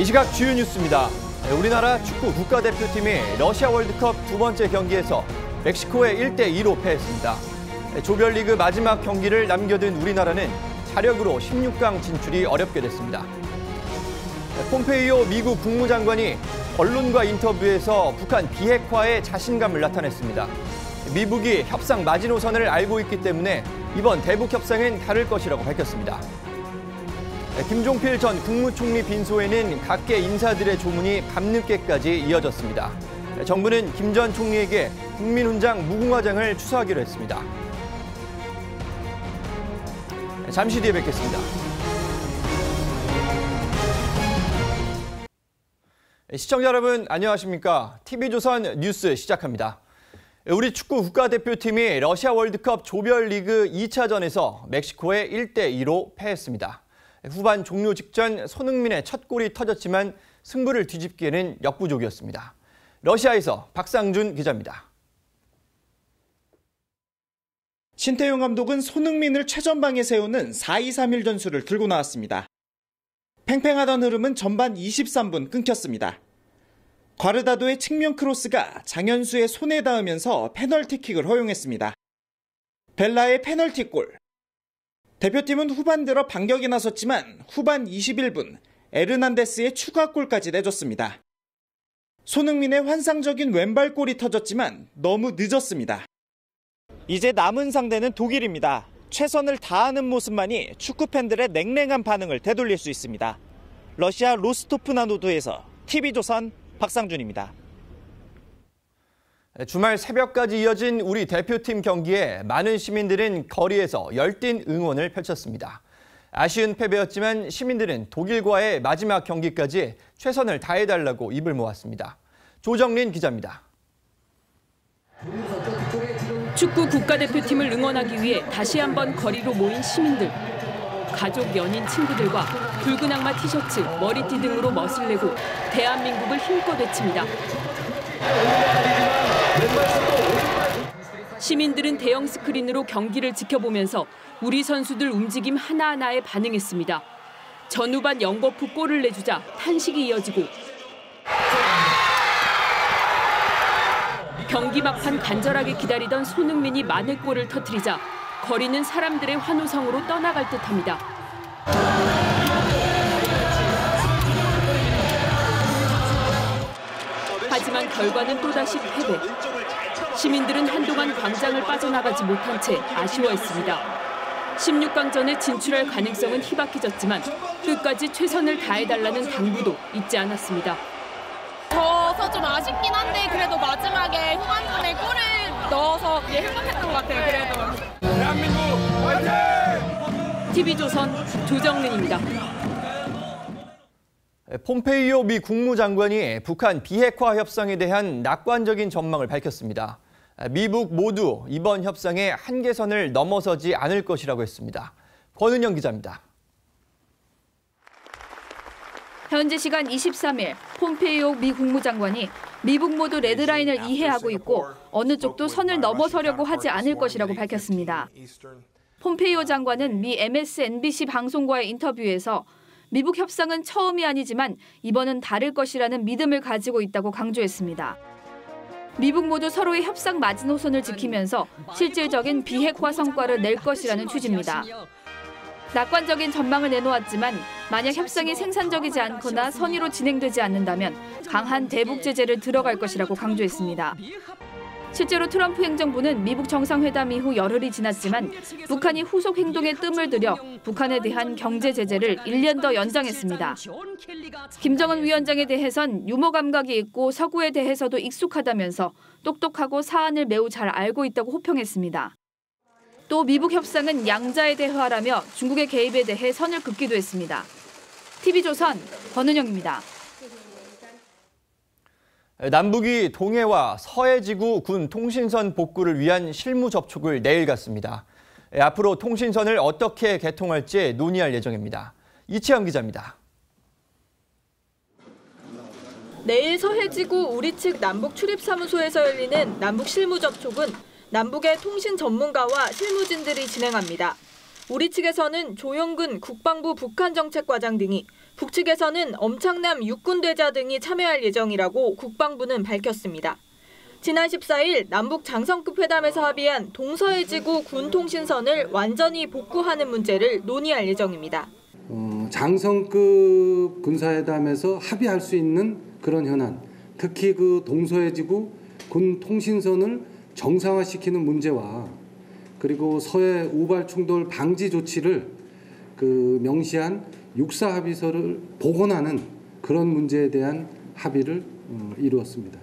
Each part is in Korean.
이 시각 주요 뉴스입니다. 우리나라 축구 국가대표팀이 러시아 월드컵 두 번째 경기에서 멕시코에 1대2로 패했습니다. 조별리그 마지막 경기를 남겨둔 우리나라는 자력으로 16강 진출이 어렵게 됐습니다. 폼페이오 미국 국무장관이 언론과 인터뷰에서 북한 비핵화에 자신감을 나타냈습니다. 미국이 협상 마지노선을 알고 있기 때문에 이번 대북 협상은 다를 것이라고 밝혔습니다. 김종필 전 국무총리 빈소에는 각계 인사들의 조문이 밤늦게까지 이어졌습니다. 정부는 김 전 총리에게 국민훈장 무궁화장을 추서하기로 했습니다. 잠시 뒤에 뵙겠습니다. 시청자 여러분 안녕하십니까? TV조선 뉴스 시작합니다. 우리 축구 국가대표팀이 러시아 월드컵 조별리그 2차전에서 멕시코에 1대2로 패했습니다. 후반 종료 직전 손흥민의 첫 골이 터졌지만 승부를 뒤집기에는 역부족이었습니다. 러시아에서 박상준 기자입니다. 신태용 감독은 손흥민을 최전방에 세우는 4-2-3-1 전술을 들고 나왔습니다. 팽팽하던 흐름은 전반 23분 끊겼습니다. 과르다도의 측면 크로스가 장현수의 손에 닿으면서 페널티킥을 허용했습니다. 벨라의 페널티골. 대표팀은 후반 들어 반격에 나섰지만 후반 21분 에르난데스의 추가골까지 내줬습니다. 손흥민의 환상적인 왼발골이 터졌지만 너무 늦었습니다. 이제 남은 상대는 독일입니다. 최선을 다하는 모습만이 축구 팬들의 냉랭한 반응을 되돌릴 수 있습니다. 러시아 로스토프나도도에서 TV조선 박상준입니다. 주말 새벽까지 이어진 우리 대표팀 경기에 많은 시민들은 거리에서 열띤 응원을 펼쳤습니다. 아쉬운 패배였지만 시민들은 독일과의 마지막 경기까지 최선을 다해달라고 입을 모았습니다. 조정린 기자입니다. 축구 국가대표팀을 응원하기 위해 다시 한번 거리로 모인 시민들. 가족, 연인, 친구들과 붉은 악마 티셔츠, 머리띠 등으로 멋을 내고 대한민국을 힘껏 외칩니다. 시민들은 대형 스크린으로 경기를 지켜보면서 우리 선수들 움직임 하나하나에 반응했습니다. 전후반 연거푸 골을 내주자 탄식이 이어지고 경기 막판 간절하게 기다리던 손흥민이 마늘골을 터뜨리자 거리는 사람들의 환호성으로 떠나갈 듯합니다. 하지만 결과는 또다시 패배. 시민들은 한동안 광장을 빠져나가지 못한 채 아쉬워했습니다. 16강전에 진출할 가능성은 희박해졌지만 끝까지 최선을 다해달라는 당부도 잊지 않았습니다. 져서 좀 아쉽긴 한데 그래도 마지막에 후반전에 골을 넣어서 행복했던 것 같아요. 그래도. 대한민국 화이팅! TV조선 조정린입니다. 폼페이오 미 국무장관이 북한 비핵화 협상에 대한 낙관적인 전망을 밝혔습니다. 미북 모두 이번 협상의 한계선을 넘어서지 않을 것이라고 했습니다. 권은영 기자입니다. 현지 시간 23일 폼페이오 미 국무장관이 미북 모두 레드라인을 이해하고 있고 어느 쪽도 선을 넘어서려고 하지 않을 것이라고 밝혔습니다. 폼페이오 장관은 미 MSNBC 방송과의 인터뷰에서 미북 협상은 처음이 아니지만 이번은 다를 것이라는 믿음을 가지고 있다고 강조했습니다. 미북 모두 서로의 협상 마지노선을 지키면서 실질적인 비핵화 성과를 낼 것이라는 취지입니다. 낙관적인 전망을 내놓았지만 만약 협상이 생산적이지 않거나 선의로 진행되지 않는다면 강한 대북 제재를 들어갈 것이라고 강조했습니다. 실제로 트럼프 행정부는 미북 정상회담 이후 열흘이 지났지만 북한이 후속 행동에 뜸을 들여 북한에 대한 경제 제재를 1년 더 연장했습니다. 김정은 위원장에 대해선 유머 감각이 있고 서구에 대해서도 익숙하다면서 똑똑하고 사안을 매우 잘 알고 있다고 호평했습니다. 또 미북 협상은 양자의 대화라며 중국의 개입에 대해 선을 긋기도 했습니다. TV조선 권은영입니다. 남북이 동해와 서해지구 군 통신선 복구를 위한 실무 접촉을 내일 갖습니다. 앞으로 통신선을 어떻게 개통할지 논의할 예정입니다. 이채영 기자입니다. 내일 서해지구 우리 측 남북 출입사무소에서 열리는 남북 실무 접촉은 남북의 통신 전문가와 실무진들이 진행합니다. 우리 측에서는 조영근 국방부 북한정책과장 등이, 북측에서는 엄창남 육군대자 등이 참여할 예정이라고 국방부는 밝혔습니다. 지난 14일 남북 장성급 회담에서 합의한 동서해지구 군통신선을 완전히 복구하는 문제를 논의할 예정입니다. 장성급 군사회담에서 합의할 수 있는 그런 현안, 특히 그 동서해지구 군통신선을 정상화시키는 문제와 그리고 서해 우발 충돌 방지 조치를 명시한 육사 합의서를 복원하는 그런 문제에 대한 합의를 이루었습니다.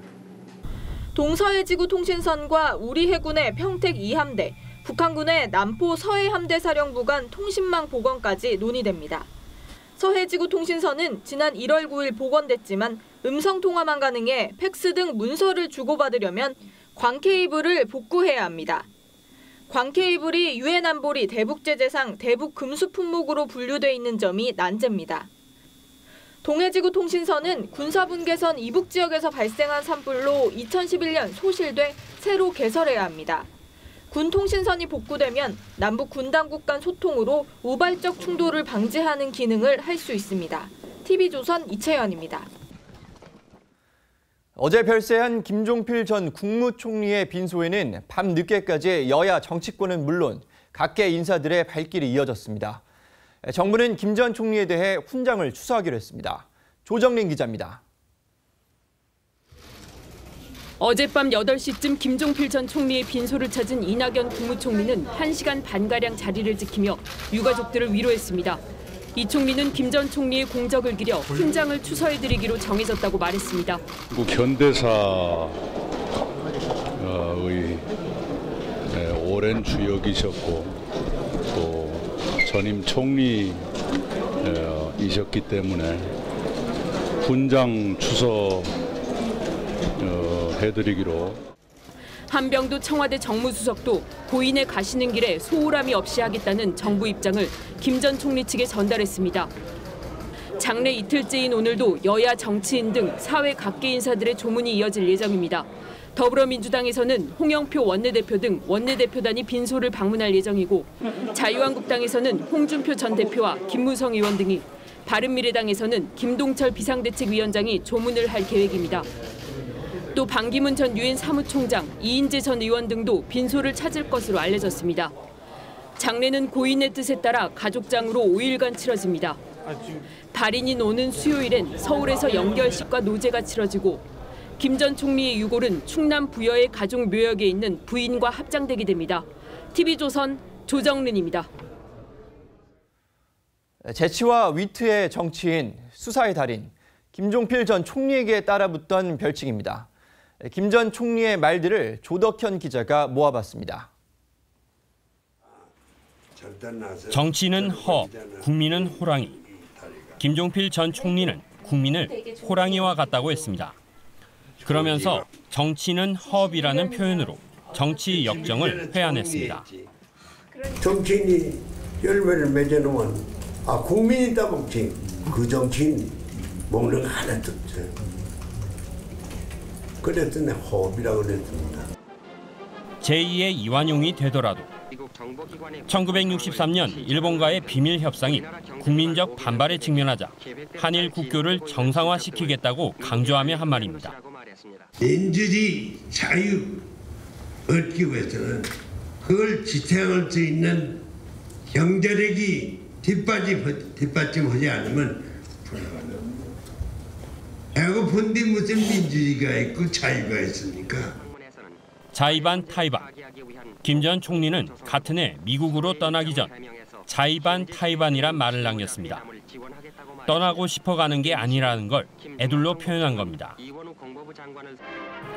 동서해지구 통신선과 우리 해군의 평택 2함대, 북한군의 남포 서해함대사령부 간 통신망 복원까지 논의됩니다. 서해지구 통신선은 지난 1월 9일 복원됐지만 음성통화만 가능해 팩스 등 문서를 주고받으려면 광케이블을 복구해야 합니다. 광케이블이 유엔 안보리 대북제재상 대북금수품목으로 분류돼 있는 점이 난제입니다. 동해지구 통신선은 군사분계선 이북 지역에서 발생한 산불로 2011년 소실돼 새로 개설해야 합니다. 군 통신선이 복구되면 남북 군 당국 간 소통으로 우발적 충돌을 방지하는 기능을 할 수 있습니다. TV조선 이채연입니다. 어제 별세한 김종필 전 국무총리의 빈소에는 밤 늦게까지 여야 정치권은 물론 각계 인사들의 발길이 이어졌습니다. 정부는 김 전 총리에 대해 훈장을 추서하기로 했습니다. 조정린 기자입니다. 어젯밤 8시쯤 김종필 전 총리의 빈소를 찾은 이낙연 국무총리는 1시간 반가량 자리를 지키며 유가족들을 위로했습니다. 이 총리는 김 전 총리의 공적을 기려 훈장을 추서해드리기로 정해졌다고 말했습니다. 현대사의 오랜 주역이셨고 또 전임 총리이셨기 때문에 훈장 추서해드리기로. 한병도 청와대 정무수석도 고인의 가시는 길에 소홀함이 없이 하겠다는 정부 입장을 김 전 총리 측에 전달했습니다. 장례 이틀째인 오늘도 여야 정치인 등 사회 각계 인사들의 조문이 이어질 예정입니다. 더불어민주당에서는 홍영표 원내대표 등 원내대표단이 빈소를 방문할 예정이고 자유한국당에서는 홍준표 전 대표와 김무성 의원 등이, 바른미래당에서는 김동철 비상대책위원장이 조문을 할 계획입니다. 또 반기문 전 유엔 사무총장, 이인재 전 의원 등도 빈소를 찾을 것으로 알려졌습니다. 장례는 고인의 뜻에 따라 가족장으로 5일간 치러집니다. 발인인 오는 수요일엔 서울에서 영결식과 노제가 치러지고 김 전 총리의 유골은 충남 부여의 가족 묘역에 있는 부인과 합장되게 됩니다. TV조선 조정린입니다. 재치와 위트의 정치인, 수사의 달인, 김종필 전 총리에게 따라붙던 별칭입니다. 김 전 총리의 말들을 조덕현 기자가 모아봤습니다. 정치인은 허, 국민은 호랑이. 김종필 전 총리는 국민을 호랑이와 같다고 했습니다. 그러면서 정치인은 허업이라는 표현으로 정치 역정을 회안했습니다. 정치인이 열매를 맺어놓으면 국민이 따먹지 그 정치인 먹는 거 하나도 없어요. 그래서 내가 허업이라고 그랬습니다. 제2의 이완용이 되더라도 1963년 일본과의 비밀 협상이 국민적 반발에 직면하자 한일 국교를 정상화시키겠다고 강조하며 한 말입니다. 민주주의 자유 얻기 위해서는 그걸 지탱할 수 있는 경제력이 뒷받침하지 않으면 불가능합니다. 배고픈데 무슨 민주주의가 있고 자유가 있습니까? 자이반 타이반. 김 전 총리는 같은 해 미국으로 떠나기 전 자이반 타이반이란 말을 남겼습니다. 떠나고 싶어가는 게 아니라는 걸 애둘러 표현한 겁니다.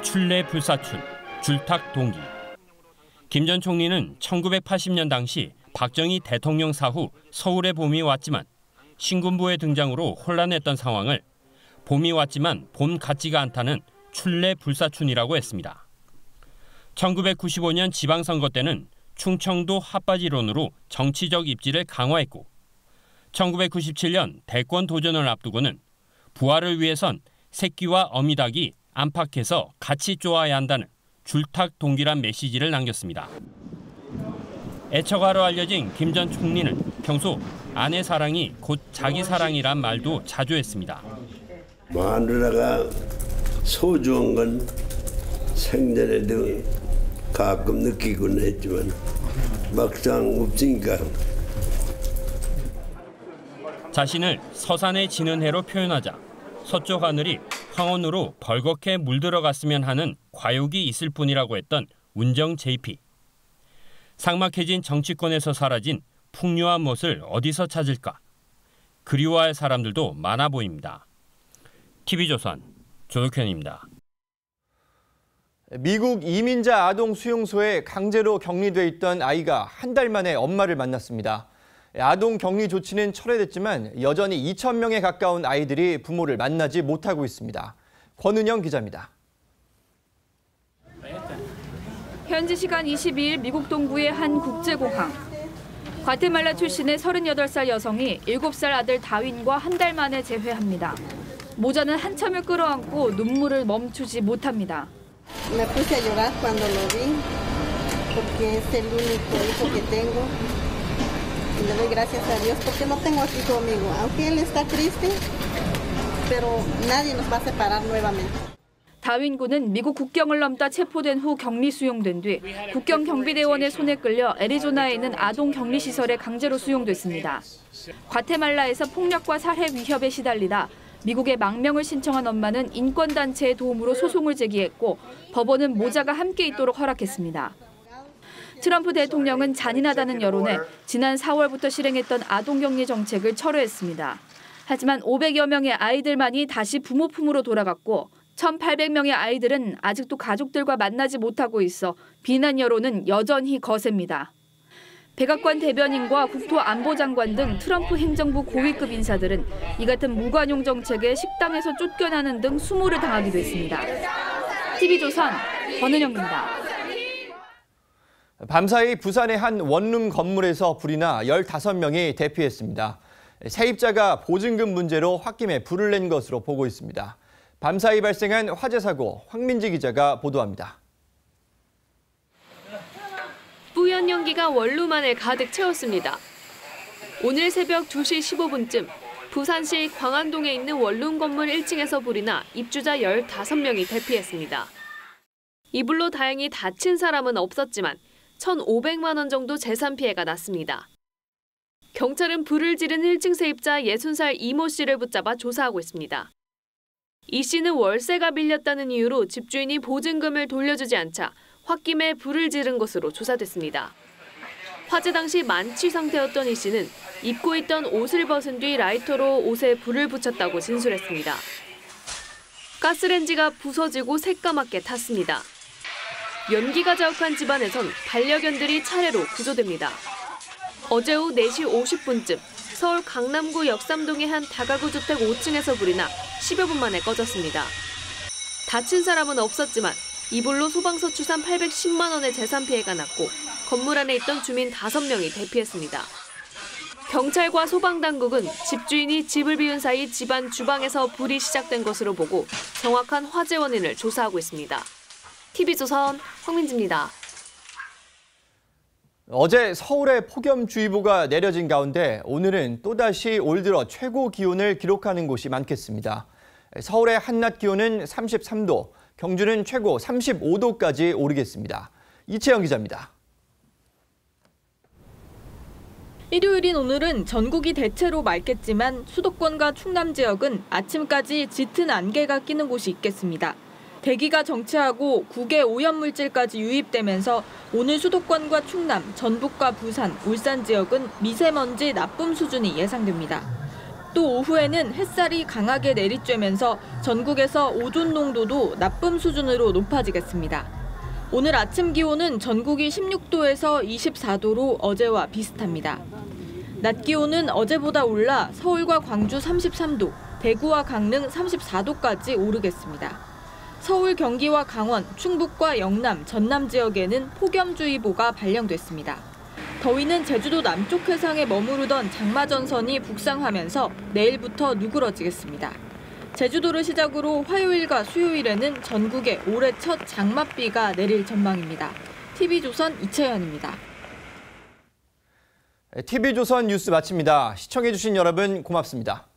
출래 불사춘, 줄탁 동기. 김 전 총리는 1980년 당시 박정희 대통령 사후 서울에 봄이 왔지만 신군부의 등장으로 혼란했던 상황을 봄이 왔지만 봄 같지가 않다는 출래 불사춘이라고 했습니다. 1995년 지방선거 때는 충청도 핫바지론으로 정치적 입지를 강화했고 1997년 대권 도전을 앞두고는 부활을 위해선 새끼와 어미닭이 안팎에서 같이 쪼아야 한다는 줄탁 동기란 메시지를 남겼습니다. 애처가로 알려진 김 전 총리는 평소 아내 사랑이 곧 자기 사랑이란 말도 자주 했습니다. 마누라가 소중한 건 생전에도 가끔 느끼곤 했지만 막상 없으니까. 자신을 서산의 지는 해로 표현하자 서쪽 하늘이 황혼으로 벌겋게 물들어갔으면 하는 과욕이 있을 뿐이라고 했던 운정 JP. 삭막해진 정치권에서 사라진 풍요한 멋을 어디서 찾을까? 그리워할 사람들도 많아 보입니다. TV조선 조덕현입니다. 미국 이민자 아동 수용소에 강제로 격리돼 있던 아이가 한 달 만에 엄마를 만났습니다. 아동 격리 조치는 철회됐지만 여전히 2,000명에 가까운 아이들이 부모를 만나지 못하고 있습니다. 권은영 기자입니다. 현지 시간 22일 미국 동부의 한 국제공항. 과테말라 출신의 38살 여성이 7살 아들 다윈과 한 달 만에 재회합니다. 모자는 한참을 끌어안고 눈물을 멈추지 못합니다. Me puse a llorar cuando lo vi, porque es el único hijo que tengo. Y le doy gracias a Dios porque no tengo aquí conmigo. Aunque él está triste, pero nadie nos va a separar nuevamente. 다윈 군은 미국 국경을 넘다 체포된 후 격리 수용된 뒤 국경 경비대원의 손에 끌려 애리조나에 있는 아동 격리 시설에 강제로 수용됐습니다. 과테말라에서 폭력과 살해 위협에 시달리다 미국에 망명을 신청한 엄마는 인권단체의 도움으로 소송을 제기했고 법원은 모자가 함께 있도록 허락했습니다. 트럼프 대통령은 잔인하다는 여론에 지난 4월부터 실행했던 아동격리 정책을 철회했습니다. 하지만 500여 명의 아이들만이 다시 부모 품으로 돌아갔고 1,800명의 아이들은 아직도 가족들과 만나지 못하고 있어 비난 여론은 여전히 거셉니다. 백악관 대변인과 국토안보장관 등 트럼프 행정부 고위급 인사들은 이 같은 무관용 정책에 식당에서 쫓겨나는 등 수모를 당하기도 했습니다. TV조선 권은영입니다. 밤사이 부산의 한 원룸 건물에서 불이 나 15명이 대피했습니다. 세입자가 보증금 문제로 홧김에 불을 낸 것으로 보고 있습니다. 밤사이 발생한 화재 사고 황민지 기자가 보도합니다. 뿌연 연기가 원룸 안을 가득 채웠습니다. 오늘 새벽 2시 15분쯤 부산시 광안동에 있는 원룸 건물 1층에서 불이 나 입주자 15명이 대피했습니다. 이 불로 다행히 다친 사람은 없었지만 1,500만 원 정도 재산 피해가 났습니다. 경찰은 불을 지른 1층 세입자 60살 이모 씨를 붙잡아 조사하고 있습니다. 이 씨는 월세가 빌렸다는 이유로 집주인이 보증금을 돌려주지 않자 홧김에 불을 지른 것으로 조사됐습니다. 화재 당시 만취 상태였던 이 씨는 입고 있던 옷을 벗은 뒤 라이터로 옷에 불을 붙였다고 진술했습니다. 가스렌지가 부서지고 새까맣게 탔습니다. 연기가 자욱한 집안에선 반려견들이 차례로 구조됩니다. 어제 오후 4시 50분쯤 서울 강남구 역삼동의 한 다가구 주택 5층에서 불이 나 10여 분 만에 꺼졌습니다. 다친 사람은 없었지만 이 불로 소방서 추산 810만 원의 재산 피해가 났고 건물 안에 있던 주민 5명이 대피했습니다. 경찰과 소방당국은 집주인이 집을 비운 사이 집안 주방에서 불이 시작된 것으로 보고 정확한 화재 원인을 조사하고 있습니다. TV조선 황민지입니다. 어제 서울에 폭염주의보가 내려진 가운데 오늘은 또다시 올 들어 최고 기온을 기록하는 곳이 많겠습니다. 서울의 한낮 기온은 33도, 경주는 최고 35도까지 오르겠습니다. 이채영 기자입니다. 일요일인 오늘은 전국이 대체로 맑겠지만 수도권과 충남 지역은 아침까지 짙은 안개가 끼는 곳이 있겠습니다. 대기가 정체하고 국외 오염물질까지 유입되면서 오늘 수도권과 충남, 전북과 부산, 울산 지역은 미세먼지 나쁨 수준이 예상됩니다. 또 오후에는 햇살이 강하게 내리쬐면서 전국에서 오존 농도도 나쁨 수준으로 높아지겠습니다. 오늘 아침 기온은 전국이 16도에서 24도로 어제와 비슷합니다. 낮 기온은 어제보다 올라 서울과 광주 33도, 대구와 강릉 34도까지 오르겠습니다. 서울, 경기와 강원, 충북과 영남, 전남 지역에는 폭염주의보가 발령됐습니다. 더위는 제주도 남쪽 해상에 머무르던 장마전선이 북상하면서 내일부터 누그러지겠습니다. 제주도를 시작으로 화요일과 수요일에는 전국에 올해 첫 장맛비가 내릴 전망입니다. TV조선 이채연입니다. TV조선 뉴스 마칩니다. 시청해주신 여러분 고맙습니다.